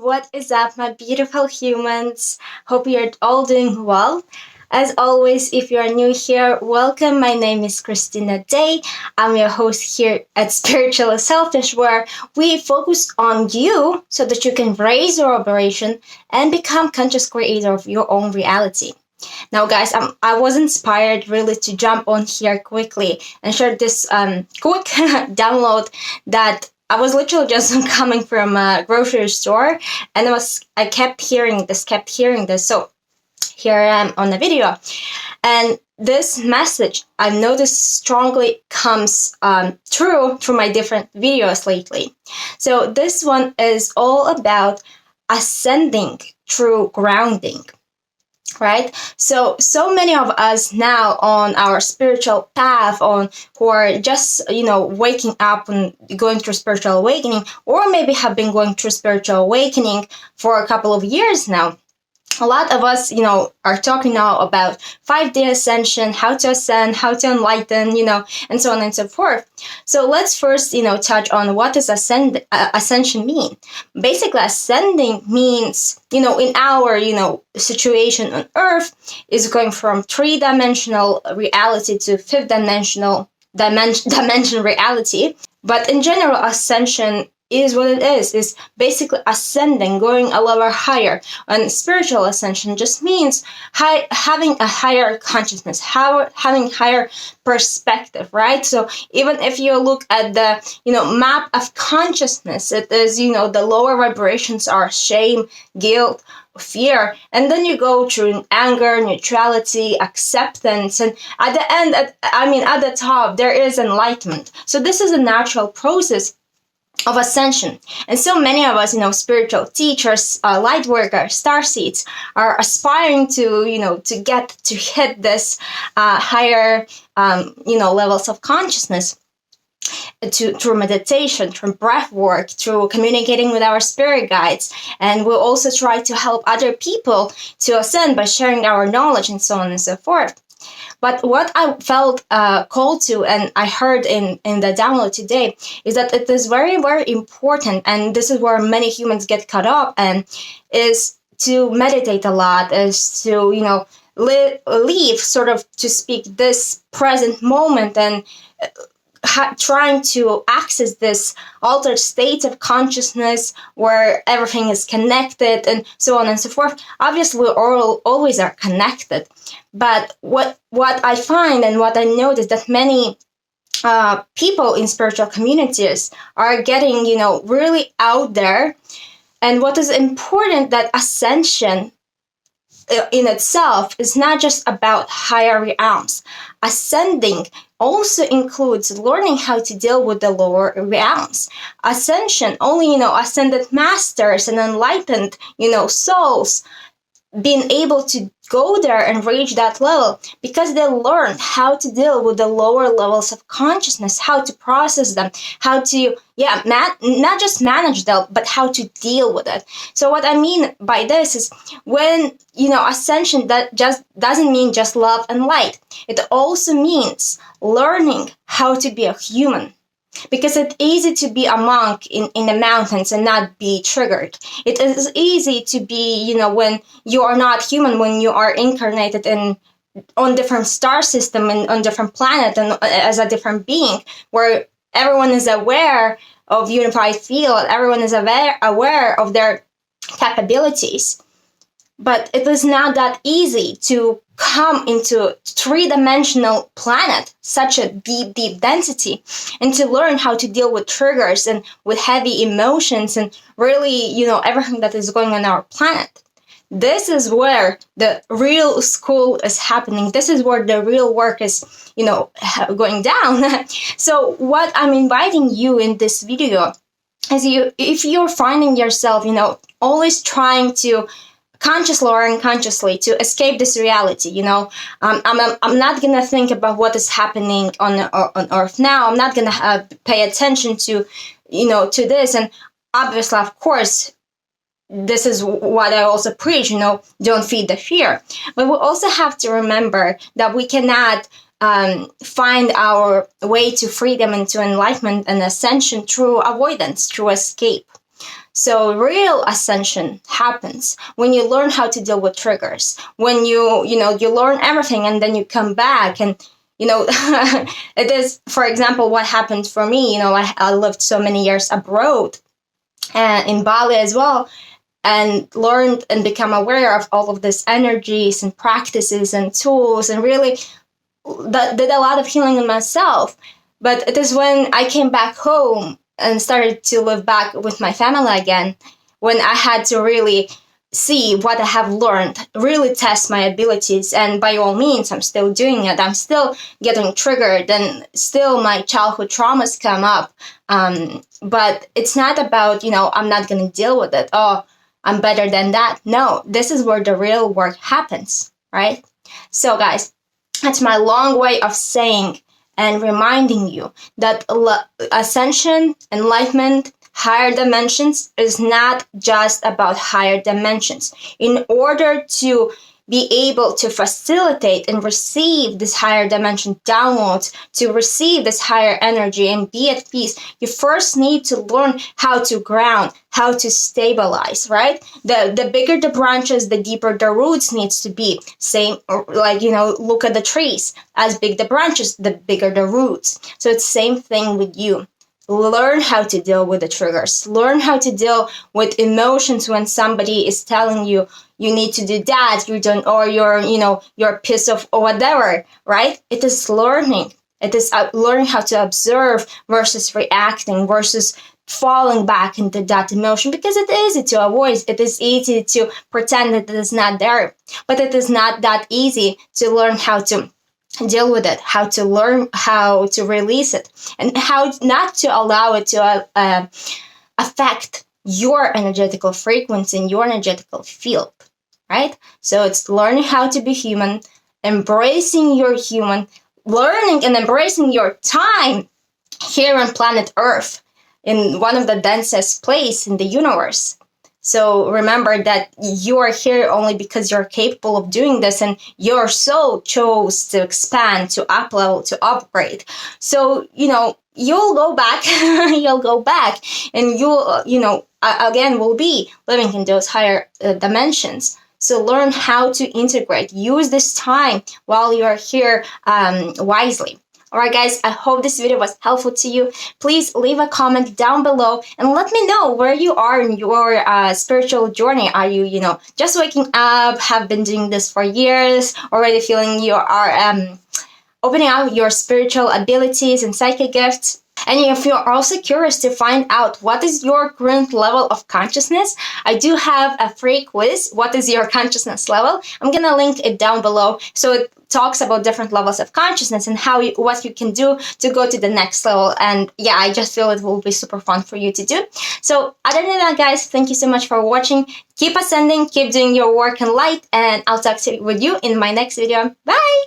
What is up, my beautiful humans? Hope you're all doing well. As always, if you're new here, welcome. My name is Kristina Day. I'm your host here at Spiritual Selfish, where we focus on you so that you can raise your vibration and become conscious creator of your own reality. Now, guys, I was inspired really to jump on here quickly and share this quick download that I was literally just coming from a grocery store, and I kept hearing this. So here I am on the video, and this message I've noticed strongly comes through my different videos lately. So this one is all about ascending through grounding, right? So many of us now on our spiritual path, on who are just waking up and going through spiritual awakening, or maybe have been going through spiritual awakening for a couple of years now. A lot of us, are talking now about 5D ascension, how to ascend, how to enlighten, and so on and so forth. So let's first, touch on what does ascension mean. Basically, ascending means, in our, situation on Earth, is going from three-dimensional reality to fifth-dimensional dimension reality. But in general, ascension is what it is basically ascending, going a level higher. And spiritual ascension just means having a higher consciousness, having higher perspective, right? So even if you look at the map of consciousness, it is the lower vibrations are shame, guilt, fear, and then you go through anger, neutrality, acceptance, and at the end, at the top, there is enlightenment. So this is a natural process of ascension. And so many of us, spiritual teachers, light workers, starseeds, are aspiring to get to hit this higher levels of consciousness through meditation, through breath work, through communicating with our spirit guides. And we'll also try to help other people to ascend by sharing our knowledge and so on and so forth. But what I felt called to, and I heard in the download today, is that it is very, very important, and this is where many humans get caught up, and is to meditate a lot, is to, live, sort of, to speak, this present moment, and trying to access this altered state of consciousness where everything is connected and so on and so forth. Obviously, we all always are connected. But what I find and what I notice that many people in spiritual communities are getting, really out there. And what is important, that ascension in itself is not just about higher realms. Ascending also includes learning how to deal with the lower realms. Ascension, only, ascended masters and enlightened, souls being able to go there and reach that level because they learn how to deal with the lower levels of consciousness, how to process them, how to, not just manage them, but how to deal with it. So what I mean by this is when, ascension, that just doesn't mean just love and light. It also means learning how to be a human. Because it's easy to be a monk in the mountains and not be triggered. It is easy to be, when you are not human, when you are incarnated on different star system and on different planet and as a different being, where everyone is aware of unified field, everyone is aware of their capabilities. But it is not that easy to come into three-dimensional planet, such a deep density, and to learn how to deal with triggers and with heavy emotions and really, everything that is going on our planet. This is where the real school is happening. This is where the real work is, going down. So what I'm inviting you in this video is if you're finding yourself, always trying to consciously or unconsciously to escape this reality, I'm not gonna think about what is happening on Earth now. I'm not gonna pay attention to, to this. And obviously, of course, this is what I also preach. Don't feed the fear. But we also have to remember that we cannot find our way to freedom and to enlightenment and ascension through avoidance, through escape. So real ascension happens when you learn how to deal with triggers, when you learn everything and then you come back and, it is, for example, what happened for me. I lived so many years abroad and in Bali as well, and learned and become aware of all of these energies and practices and tools, and really did a lot of healing in myself. But it is when I came back home and started to live back with my family again, when I had to really see what I have learned, really test my abilities. And by all means, I'm still doing it. I'm still getting triggered, and still my childhood traumas come up. But it's not about, I'm not going to deal with it. Oh, I'm better than that. No, this is where the real work happens, right? So, guys, that's my long way of saying and reminding you that ascension, enlightenment, higher dimensions is not just about higher dimensions. In order to be able to facilitate and receive this higher dimension downloads, to receive this higher energy and be at peace, you first need to learn how to ground, how to stabilize, right? The bigger the branches, the deeper the roots needs to be. Same, like, look at the trees. As big the branches, the bigger the roots. So it's same thing with you. Learn how to deal with the triggers. Learn how to deal with emotions when somebody is telling you need to do that, you don't, or you're pissed off or whatever, right? It is learning. It is learning how to observe versus reacting versus falling back into that emotion, because it is easy to avoid. It is easy to pretend that it is not there, but it is not that easy to learn how to deal with it, how to learn how to release it, and how not to allow it to affect your energetical frequency and your energetical field, right? So it's learning how to be human, embracing your human, learning and embracing your time here on planet Earth, in one of the densest place in the universe. So remember that you are here only because you're capable of doing this, and your soul chose to expand, to up level, to upgrade. So, you'll go back, and you'll, again, will be living in those higher dimensions. So learn how to integrate, use this time while you're here wisely. Alright guys, I hope this video was helpful to you. Please leave a comment down below and let me know where you are in your spiritual journey. Are you, just waking up, have been doing this for years, already feeling you are opening out your spiritual abilities and psychic gifts? And if you're also curious to find out what is your current level of consciousness, I do have a free quiz. What is your consciousness level? I'm gonna link it down below. So it talks about different levels of consciousness and what you can do to go to the next level. And yeah, I just feel it will be super fun for you to do. So other than that, guys, thank you so much for watching. Keep ascending, keep doing your work in light, and I'll talk with you in my next video. Bye!